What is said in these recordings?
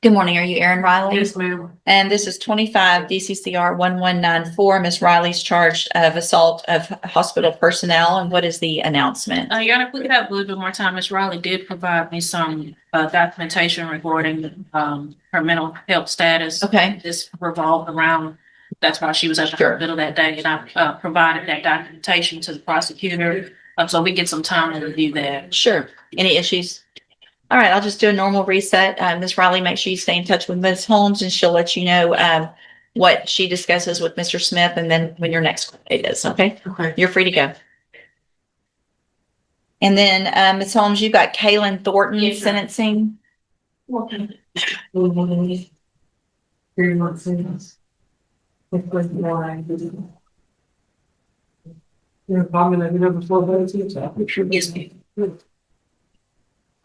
Good morning. Are you Erin Riley? Yes, ma'am. And this is 25 DCCR 1194. Miss Riley's charged of assault of hospital personnel. And what is the announcement? Your Honor, if we could have a little bit more time, Ms. Riley did provide me some documentation regarding her mental health status. Okay. This revolved around, that's why she was at the hospital that day, and I provided that documentation to the prosecutor. So we get some time to review that. Sure. Any issues? All right, I'll just do a normal reset. Ms. Riley, make sure you stay in touch with Ms. Holmes and she'll let you know what she discusses with Mr. Smith and then when your next date is, okay? Okay. You're free to go. And then Ms. Holmes, you've got Kaylin Thornton sentencing. Yes, ma'am.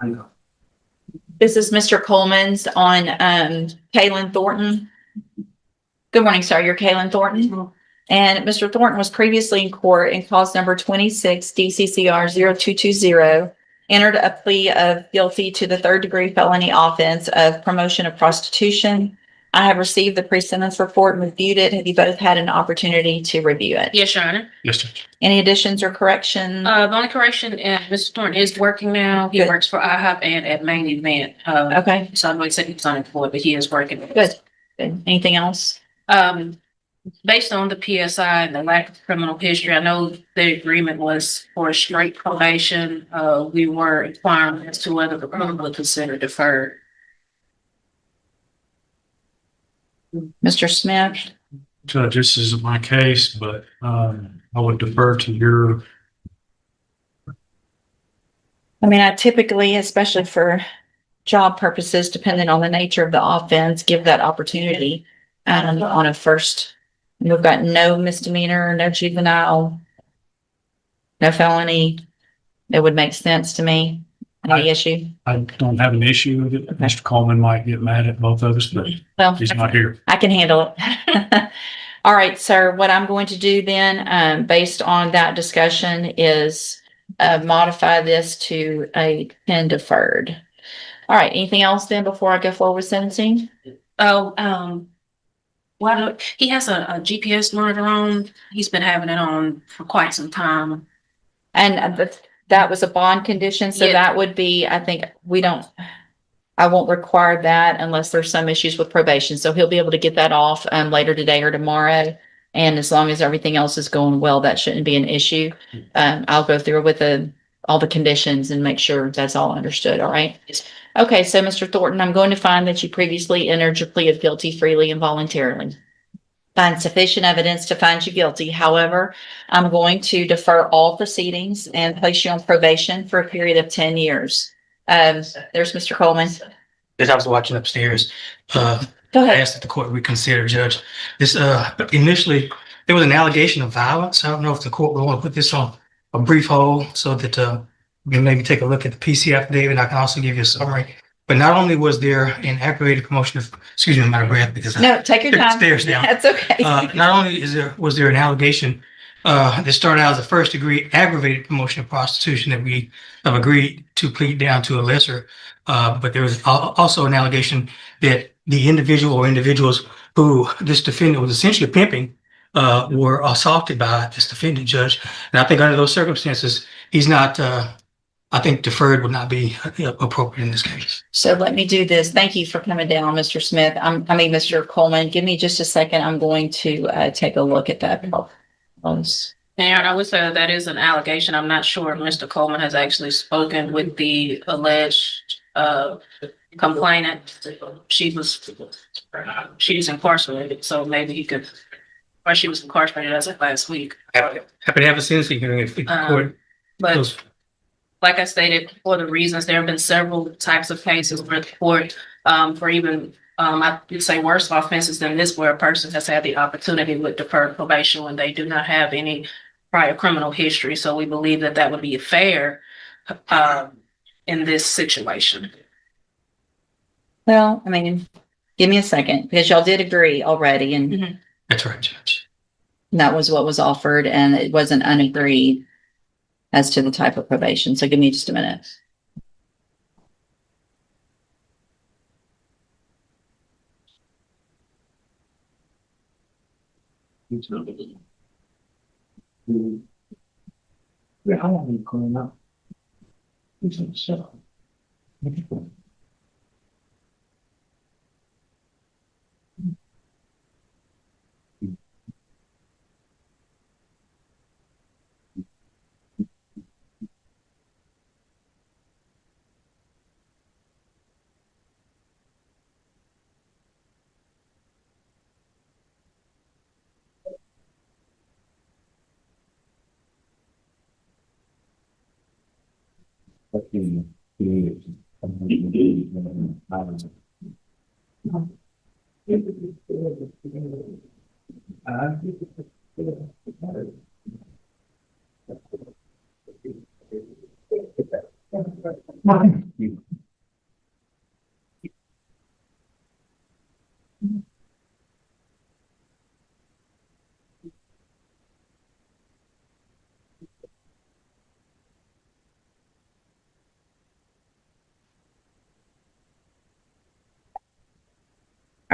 I know. This is Mr. Coleman's on Kaylin Thornton. Good morning, sir. You're Kaylin Thornton. And Mr. Thornton was previously in court in cause number 26 DCCR 0220, entered a plea of guilty to the third-degree felony offense of promotion of prostitution. I have received the pre-sentence report and reviewed it. Have you both had an opportunity to review it? Yes, Your Honor. Yes, Judge. Any additions or corrections? The only correction, Mr. Thornton is working now. He Good. works for IHOP and at Main Event. Okay, So I know he said he was unemployed, but he is working. good. Good. Anything else? Based on the PSI and the lack of criminal history, I know the agreement was for a straight probation. We were inquiring as to whether the court would consider deferred. Mr. Smith? Judge, this isn't my case, but I would defer to your. I mean, I typically, especially for job purposes, depending on the nature of the offense, give that opportunity on a first. We've got no misdemeanor, no juvenile, no felony. It would make sense to me. Any issue? I don't have an issue with it. Okay. Mr. Coleman might get mad at both of us, but Well, he's not here. I can handle it. All right, sir. What I'm going to do then, based on that discussion, is modify this to a 10 deferred. All right. Anything else then before I go forward with sentencing? He has a GPS monitor on. He's been having it on for quite some time. And that was a bond condition, so Yeah. that would be, I think, I won't require that unless there's some issues with probation. So he'll be able to get that off later today or tomorrow. And as long as everything else is going well, that shouldn't be an issue. I'll go through with all the conditions and make sure that's all understood. All right. Yes. Okay. So Mr. Thornton, I'm going to find that you previously entered your plea of guilty freely and voluntarily. Find sufficient evidence to find you guilty. However, I'm going to defer all proceedings and place you on probation for a period of 10 years. There's Mr. Coleman. As I was watching upstairs, Go I ahead. asked that the court reconsider, Judge. This initially there was an allegation of violence. I don't know if the court would want to put this on a brief hold so that we can maybe take a look at the PC affidavit. I can also give you a summary. But not only was there an aggravated promotion of, excuse me, I'm out of breath because No, take your took the time. stairs down. That's okay. Not only was there an allegation that started out as a first degree aggravated promotion of prostitution that we have agreed to plead down to a lesser, but there was also an allegation that the individual or individuals who this defendant was essentially pimping were assaulted by this defendant, Judge. And I think under those circumstances, he's not. I think deferred would not be appropriate in this case. So let me do this. Thank you for coming down, Mr. Smith. Mr. Coleman, give me just a second. I'm going to take a look at that. And I would say that is an allegation. I'm not sure if Mr. Coleman has actually spoken with the alleged complainant. She's incarcerated, so maybe he could, or she was incarcerated as of last week. Happy to have a sentencing hearing if the court. But goes. like I stated, for the reasons, there have been several types of cases where the court, for even, I would say worse offenses than this, where a person has had the opportunity with deferred probation when they do not have any prior criminal history. So we believe that that would be fair in this situation. Well, give me a second because y'all did agree already and That's right, Judge. that was what was offered and it wasn't unagreed as to the type of probation. So give me just a minute.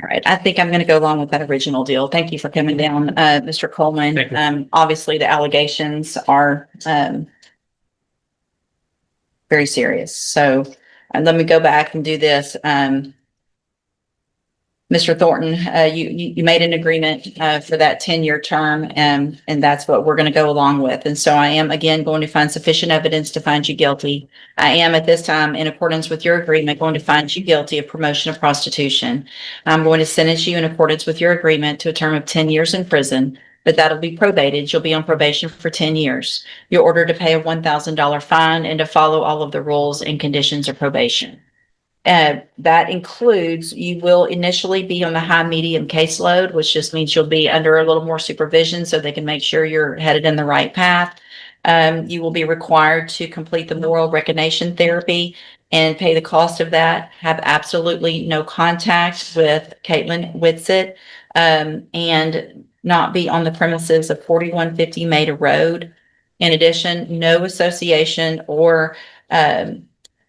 All right, I think I'm going to go along with that original deal. Thank you for coming down, Mr. Coleman. Thank you. Obviously, the allegations are very serious. So let me go back and do this. Mr. Thornton, you made an agreement for that 10-year term, and that's what we're going to go along with. And so I am, again, going to find sufficient evidence to find you guilty. I am at this time, in accordance with your agreement, going to find you guilty of promotion of prostitution. I'm going to sentence you in accordance with your agreement to a term of 10 years in prison, but that'll be probated. You'll be on probation for 10 years. You're ordered to pay a $1,000 fine and to follow all of the rules and conditions of probation. That includes, you will initially be on the high medium caseload, which just means you'll be under a little more supervision so they can make sure you're headed in the right path. You will be required to complete the moral recognition therapy and pay the cost of that. Have absolutely no contact with Caitlin Whitsitt, and not be on the premises of 4150 Maida Road. In addition, no association or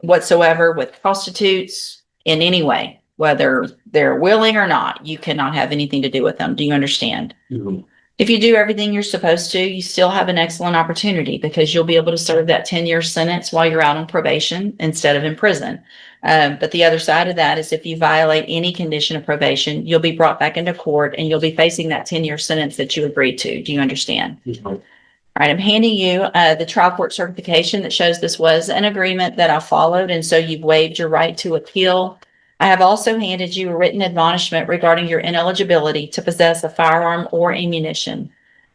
whatsoever with prostitutes in any way, whether they're willing or not. You cannot have anything to do with them. Do you understand? Mhm. If you do everything you're supposed to, you still have an excellent opportunity because you'll be able to serve that 10-year sentence while you're out on probation instead of in prison. But the other side of that is if you violate any condition of probation, you'll be brought back into court and you'll be facing that 10-year sentence that you agreed to. Do you understand? All right, I'm handing you the trial court certification that shows this was an agreement that I followed, and so you've waived your right to appeal. I have also handed you a written admonishment regarding your ineligibility to possess a firearm or ammunition.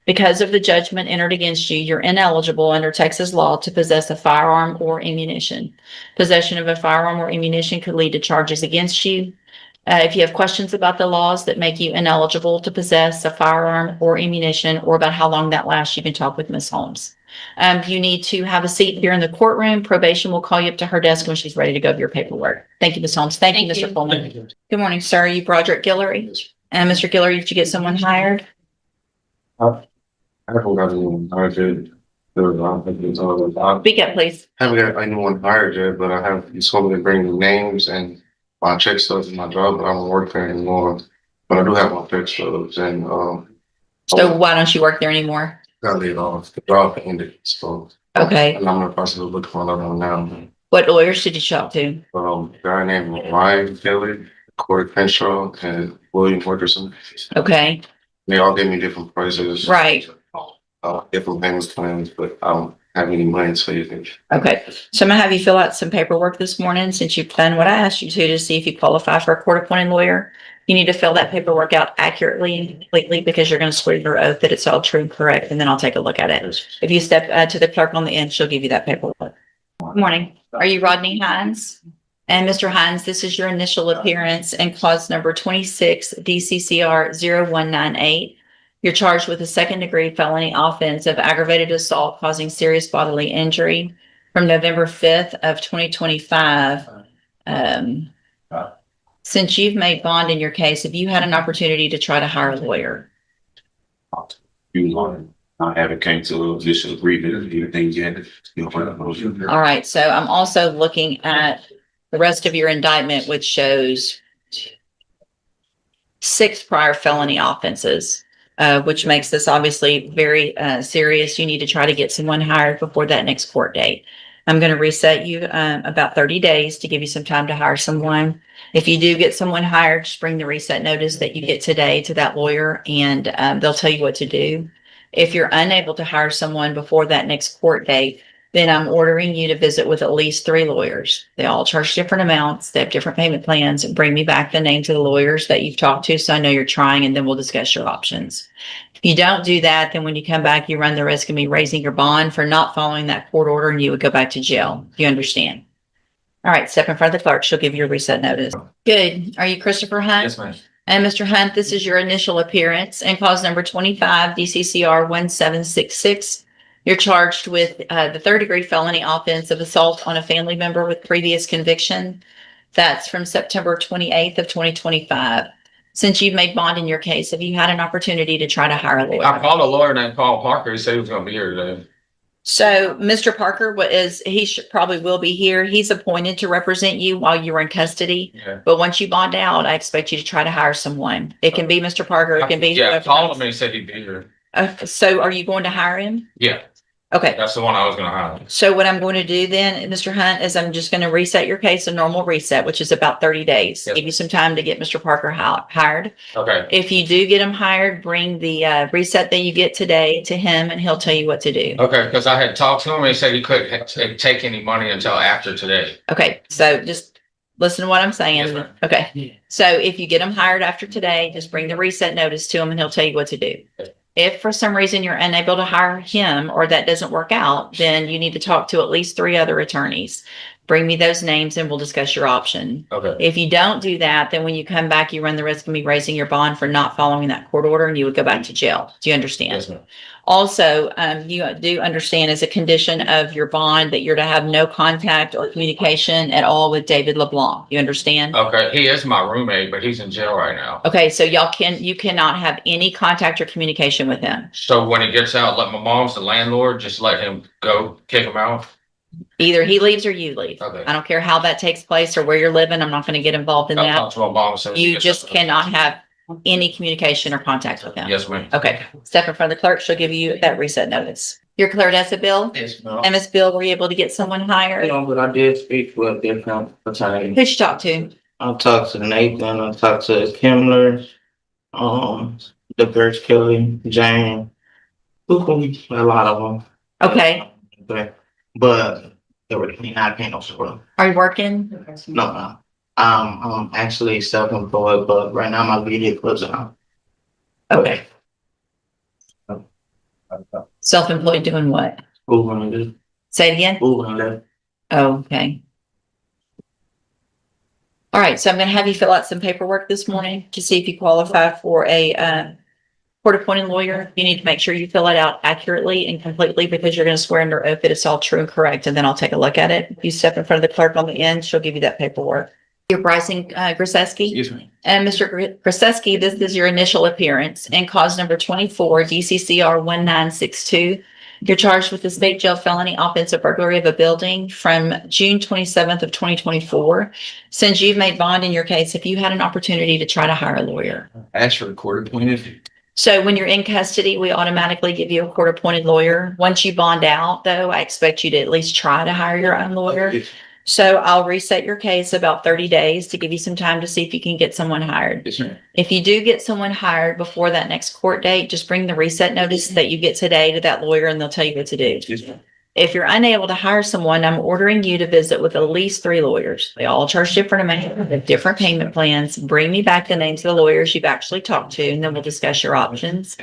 Because of the judgment entered against you, you're ineligible under Texas law to possess a firearm or ammunition. Possession of a firearm or ammunition could lead to charges against you. If you have questions about the laws that make you ineligible to possess a firearm or ammunition, or about how long that lasts, you can talk with Ms. Holmes. You need to have a seat here in the courtroom. Probation will call you up to her desk when she's ready to go over your paperwork. Thank you, Ms. Holmes. Thank you, Mr. Coleman. Good morning, sir. Are you Broderick Guillory? And Mr. Guillory, did you get someone hired? I haven't got anyone hired yet. Speak up, please. I haven't got anyone hired yet, but I have, you told me to bring the names and my check stubs and my job, but I don't work there anymore. But I do have my check stubs and, So why don't you work there anymore? got laid off. The job ended, so. Okay. And I'm in the process of looking for another one now. What lawyers did you talk to? A guy named Ryan Kelly, Corey Crenshaw, and William Wilkerson. Okay, They all gave me different prices. right. Different payments plans, but I don't have any money to save it. Okay, so I'm gonna have you fill out some paperwork this morning since you've done what I asked you to see if you qualify for a court-appointed lawyer. You need to fill that paperwork out accurately and completely because you're gonna swear your oath that it's all true and correct, and then I'll take a look at it. If you step to the clerk on the end, she'll give you that paperwork. Good morning. Are you Rodney Hines? And Mr. Hines, this is your initial appearance in clause number 26 DCCR 0198. You're charged with a second-degree felony offense of aggravated assault causing serious bodily injury from November 5th of 2025. Since you've made bond in your case, have you had an opportunity to try to hire a lawyer? I haven't came to a official agreement or anything yet. All right, so I'm also looking at the rest of your indictment, which shows 6 prior felony offenses. which makes this obviously very serious. You need to try to get someone hired before that next court date. I'm going to reset you about 30 days to give you some time to hire someone. If you do get someone hired, just bring the reset notice that you get today to that lawyer, and they'll tell you what to do. If you're unable to hire someone before that next court date, then I'm ordering you to visit with at least 3 lawyers. They all charge different amounts. They have different payment plans. And bring me back the names of the lawyers that you've talked to, so I know you're trying, and then we'll discuss your options. If you don't do that, then when you come back, you run the risk of me raising your bond for not following that court order, and you would go back to jail. Do you understand? All right, step in front of the clerk. She'll give you a reset notice. Good. Are you Christopher Hunt? Yes, ma'am. And Mr. Hunt, this is your initial appearance and cause number 25 DCCR 1766. You're charged with the third-degree felony offense of assault on a family member with previous conviction. That's from September 28th of 2025. Since you've made bond in your case, have you had an opportunity to try to hire a I lawyer? called a lawyer named Paul Parker. He said he was gonna be here today. So Mr. Parker probably will be here. He's appointed to represent you while you're in custody. Yeah. But once you bond out, I expect you to try to hire someone. It can be Mr. Parker, it can be. Yeah, I whoever called else. him and he said he'd be here. So are you going to hire him? Yeah, Okay. that's the one I was gonna hire. So what I'm going to do then, Mr. Hunt, is I'm just going to reset your case, a normal reset, which is about 30 days. Yes. Give you some time to get Mr. Parker hired. Okay, If you do get him hired, bring the reset that you get today to him, and he'll tell you what to do. okay, because I had talked to him and he said he couldn't take any money until after today. Okay, so just listen to what I'm saying. Yes, ma'am. Okay, so if you get him hired after today, just bring the reset notice to him, and he'll tell you what to do. Okay. If for some reason you're unable to hire him or that doesn't work out, then you need to talk to at least 3 other attorneys. Bring me those names and we'll discuss your option. Okay, If you don't do that, then when you come back, you run the risk of me raising your bond for not following that court order, and you would go back to jail. Do you understand? yes, ma'am. Also, you do understand as a condition of your bond that you're to have no contact or communication at all with David LeBlanc. You understand? Okay, he is my roommate, but he's in jail right now. Okay, so you cannot have any contact or communication with him. So when he gets out, let my mom's the landlord, just let him go, kick him out. Either he leaves or you leave. Okay. I don't care how that takes place or where you're living. I'm not going to get involved in I'll that. talk to my mom as soon as he You gets just out. cannot have any communication or contact with him. Yes, ma'am. Okay, step in front of the clerk. She'll give you that reset notice. You're cleared as a bill? Yes, ma'am. And Ms. Bill, were you able to get someone hired? But I did speak with different attorneys. Who'd you talk to? I talked to Nathan, I talked to Kimmler, the Birch Kelly, Jane, a lot of them. Okay, But they were not paying no sort. are you working? No, no. I'm actually self-employed, but right now my video clips out. Okay. Self-employed doing what? Moving, Say it again? moving. Oh, okay. All right, so I'm gonna have you fill out some paperwork this morning to see if you qualify for a court-appointed lawyer. You need to make sure you fill it out accurately and completely, because you're gonna swear under oath that it's all true and correct, and then I'll take a look at it. If you step in front of the clerk on the end, she'll give you that paperwork. You're Bryson Griseski? Yes, ma'am. And Mr. Griseski, this is your initial appearance and cause number 24 DCCR 1962. You're charged with the state jail felony offensive burglary of a building from June 27th of 2024. Since you've made bond in your case, have you had an opportunity to try to hire a lawyer? Ask for a court appointed. So when you're in custody, we automatically give you a court appointed lawyer. Once you bond out, though, I expect you to at least try to hire your own lawyer. So I'll reset your case about 30 days to give you some time to see if you can get someone hired. Yes, ma'am. If you do get someone hired before that next court date, just bring the reset notice that you get today to that lawyer, and they'll tell you what to do. Yes, ma'am. If you're unable to hire someone, I'm ordering you to visit with at least 3 lawyers. They all charge different amounts, they have different payment plans. Bring me back the names of the lawyers you've actually talked to, and then we'll discuss your options.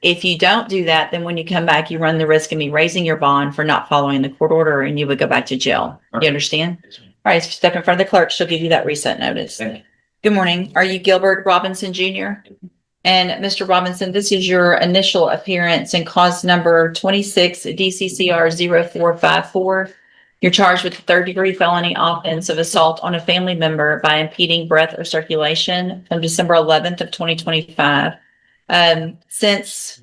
If you don't do that, then when you come back, you run the risk of me raising your bond for not following the court order, and you would go back to jail. You understand? Yes, ma'am. All right, step in front of the clerk. She'll give you that reset notice. Thank you. Good morning. Are you Gilbert Robinson Jr.? And Mr. Robinson, this is your initial appearance and cause number 26 DCCR 0454. You're charged with a 3rd-degree felony offense of assault on a family member by impeding breath or circulation from December 11th of 2025. Since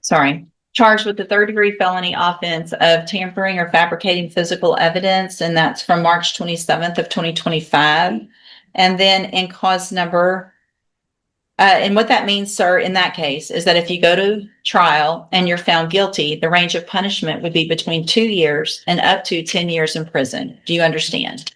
Sorry, charged with the third-degree felony offense of tampering or fabricating physical evidence, and that's from March 27th of 2025. And then in cause number, and what that means, sir, in that case, is that if you go to trial and you're found guilty, the range of punishment would be between 2 years and up to 10 years in prison. Do you understand?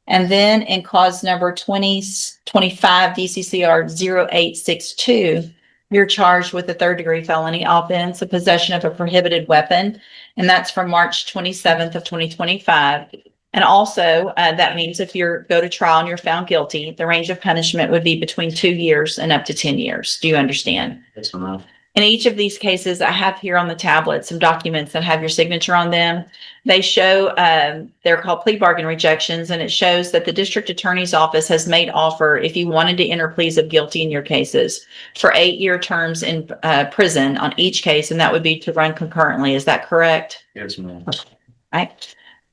And then in cause number 2025 DCCR 0862, you're charged with a third-degree felony offense of possession of a prohibited weapon, and that's from March 27th of 2025. And also, that means if you go to trial and you're found guilty, the range of punishment would be between 2 years and up to 10 years. Do you understand? Yes, ma'am. In each of these cases, I have here on the tablet some documents that have your signature on them. They show, they're called plea bargain rejections, and it shows that the district attorney's office has made offer if you wanted to enter pleas of guilty in your cases for 8-year terms in prison on each case, and that would be to run concurrently. Is that correct? Yes, ma'am.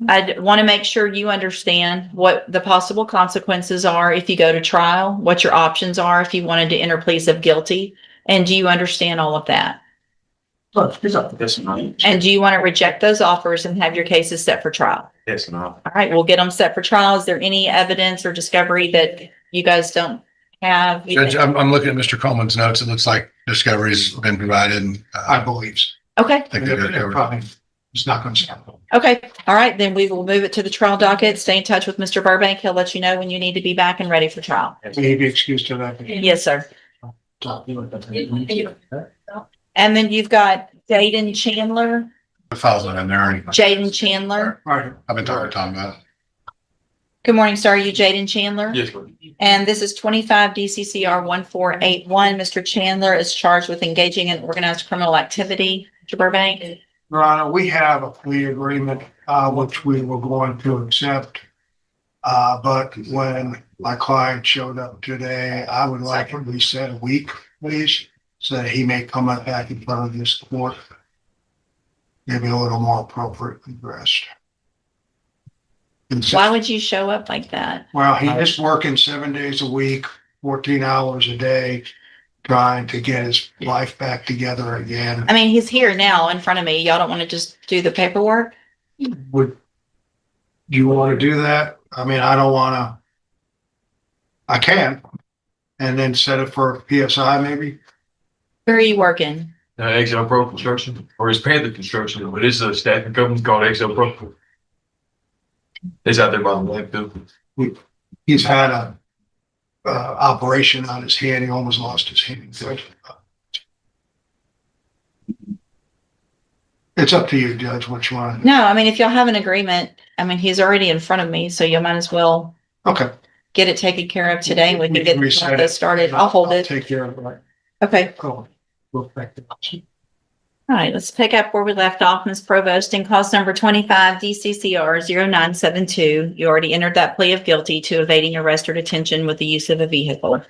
I'd want to make sure you understand what the possible consequences are if you go to trial, what your options are if you wanted to enter pleas of guilty. And do you understand all of that? Yes, ma'am. And do you want to reject those offers and have your cases set for trial? Yes, ma'am. All right, we'll get them set for trial. Is there any evidence or discovery that you guys don't have? Judge, I'm looking at Mr. Coleman's notes. It looks like discovery's been provided. And, I believe so. Okay, I think they're covered. Probably, it's not going to stop. okay. All right, then we will move it to the trial docket. Stay in touch with Mr. Burbank. He'll let you know when you need to be back and ready for trial. May be excused to that. Yes, sir. And then you've got Jaden Chandler. The file's not in there. Jaden Chandler. Right. I've been talking to Tom about it. Good morning, sir. Are you Jaden Chandler? Yes, ma'am. And this is 25 DCCR 1481. Mr. Chandler is charged with engaging in organized criminal activity. Mr. Burbank? Your Honor, we have a plea agreement, which we were going to accept. But when my client showed up today, I would like it reset a week, please, so that he may come up back in front of this court. Maybe a little more appropriately dressed. Why would you show up like that? Well, he's working 7 days a week, 14 hours a day, trying to get his life back together again. I mean, he's here now in front of me. Y'all don't want to just do the paperwork? Do you want to do that? I mean, I don't want to. I can. And then set it for PSI maybe? Where are you working? XL Pro Construction, or it's Panther Construction, but it's a staffing company called XL Pro. It's out there by the landfill. He's had a operation on his hand. He almost lost his hand. It's up to you, Judge, what you want. No, I mean, if y'all have an agreement, I mean, he's already in front of me, so you might as well Okay. get it taken care of today. We can We get can reset this it. started. I'll hold it. Take care of it. Right. Okay. Cool. We'll affect it. All right, let's pick up where we left off, Ms. Provost. In cause number 25 DCCR 0972, you already entered that plea of guilty to evading arrest or detention with the use of a vehicle.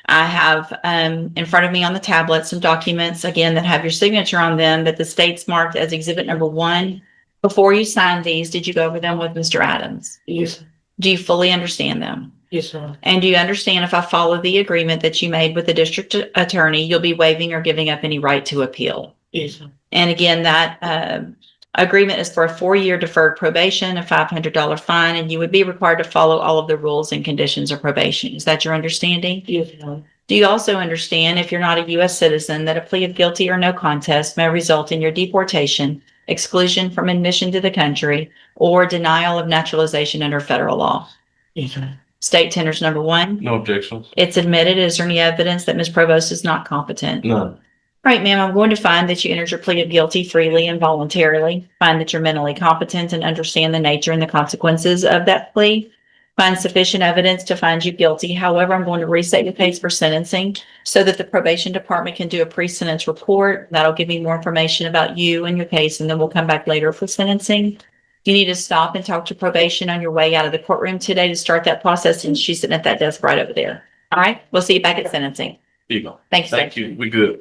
I have in front of me on the tablet some documents, again, that have your signature on them that the state's marked as exhibit number 1. Before you signed these, did you go over them with Mr. Adams? Yes, Do you fully understand them? yes, sir. And do you understand if I follow the agreement that you made with the district attorney, you'll be waiving or giving up any right to appeal? Yes, sir. And again, that agreement is for a 4-year deferred probation, a $500 fine, and you would be required to follow all of the rules and conditions of probation. Is that your understanding? Yes, sir. Do you also understand, if you're not a U.S. citizen, that a plea of guilty or no contest may result in your deportation, exclusion from admission to the country, or denial of naturalization under federal law? Yes, sir. State tenders number 1. No objections. It's admitted. Is there any evidence that Ms. Provost is not competent? None. Right, ma'am, I'm going to find that you entered your plea of guilty freely and voluntarily, find that you're mentally competent and understand the nature and the consequences of that plea, find sufficient evidence to find you guilty. However, I'm going to reset your case for sentencing so that the probation department can do a pre-sentence report. That'll give me more information about you and your case, and then we'll come back later for sentencing. You need to stop and talk to probation on your way out of the courtroom today to start that process, and she's sitting at that desk right over there. All right, we'll see you back at sentencing. Here you go. Thanks. Thank you. We good.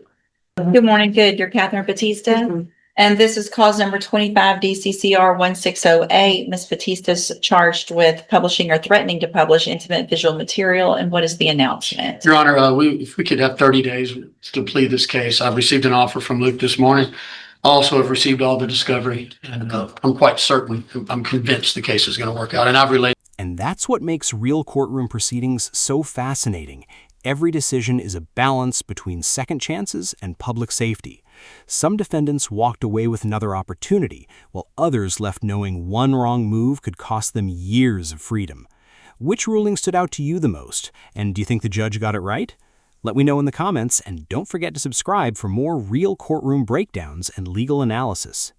Good morning. Good. You're Catherine Batista. And this is cause number 25 DCCR 1608. Ms. Batista's charged with publishing or threatening to publish intimate visual material. And what is the announcement? Your Honor, if we could have 30 days to plead this case. I've received an offer from Luke this morning. I also have received all the discovery, and I'm quite certain, I'm convinced the case is going to work out. And I've relayed. And that's what makes real courtroom proceedings so fascinating. Every decision is a balance between second chances and public safety. Some defendants walked away with another opportunity, while others left knowing one wrong move could cost them years of freedom. Which ruling stood out to you the most? And do you think the judge got it right? Let me know in the comments, and don't forget to subscribe for more real courtroom breakdowns and legal analysis.